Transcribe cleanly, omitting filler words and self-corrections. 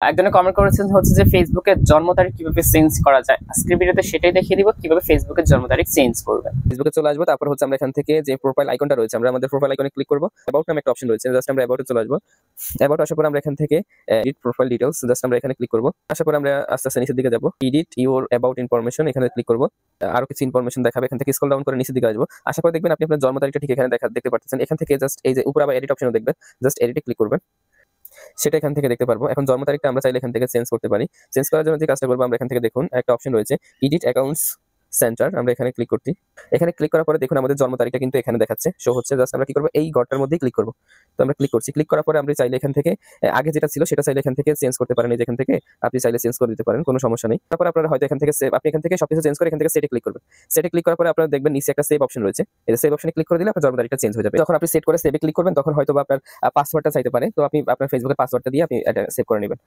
একজনে কমেন্ট করেছেন হচ্ছে যে ফেসবুকের জন্ম তারিখ কিভাবে চেঞ্জ করা যায়। আজকের ভিডিওতে সেটাই দেখিয়ে দিব কিভাবে ফেসবুকের জন্ম তারিখ চেঞ্জ করবেন। ফেসবুকে চলে আসবো, তারপর হচ্ছে আমরা এখান থেকে যে প্রোফাইল আইকনটা রয়েছে আমরা আমাদের প্রোফাইল আইকনে ক্লিক করবো। অ্যাবাউট নামে একটা অপশন রয়েছে, জাস্ট আমরা অ্যাবাউটে চলে আসবো। অ্যাবাউট আসার পর আমরা এখান থেকে এডিট প্রোফাইল ডিটেইলস, জাস্ট আমরা এখানে ক্লিক করবো। আসার পর আমরা আস্তে আস্তে নিচের দিকে যাবো, এডিট ইউর অ্যাবাউট ইনফরমেশন এখানে ক্লিক করবো। আরো কিছু ইনফরমেশন দেখাবে, এখান থেকে স্ক্রল ডাউন করে নিচের দিকে আসবো। আশা করি দেখবেন আপনি আপনার জন্ম তারিখটা ঠিক এখানে দেখতে পাচ্ছেন। এখান থেকে জাস্ট এই যে উপরে আবার এডিট অপশন দেখবেন, জাস্ট এডিটে ক্লিক করবেন, সেটা এখান থেকে দেখতে পারবো। এখন জন্ম তারিখটা আমরা চাইলে এখান থেকে চেঞ্জ করতে পারি। চেঞ্জ করার জন্য যে কাজটা করবো, আমরা এখান থেকে দেখুন একটা অপশন রয়েছে এডিট অ্যাকাউন্টস সেন্টার, আমরা এখানে ক্লিক করছি। এখানে ক্লিক করার পরে দেখুন আমাদের জন্ম তারিখটা কিন্তু এখানে দেখাচ্ছে, শো হচ্ছে। জাস্ট আমরা কি করবো, এই ঘরটার মধ্যেই ক্লিক করবো। তো আমরা ক্লিক করছি, ক্লিক করার পরে আমরা চাইলে এখান থেকে আগে যেটা ছিল সেটা চাইলে এখান থেকে চেঞ্জ করতে পারেন। এই যে এখান থেকে আপনি চাইলে চেঞ্জ করে দিতে পারেন, কোনো সমস্যা নেই। তারপর আপনারা হয়তো এখান থেকে আপনি এখান থেকে সবকিছু চেঞ্জ করে এখান থেকে সেটে ক্লিক করবেন। সেটে ক্লিক করার পরে আপনারা দেখবেন নিচে একটা সেভ অপশন রয়েছে, এই সেভ অপশনে ক্লিক করে দিলে আপনার জন্ম তারিখটা চেঞ্জ হয়ে যাবে। যখন আপনি সেট করে সেভে ক্লিক করবেন তখন হয়তো আপনার পাসওয়ার্ডটা চাইতে পারে, তো আপনি আপনার ফেসবুকের পাসওয়ার্ডটা দিয়ে আপনি এটা সেভ করে নেবেন।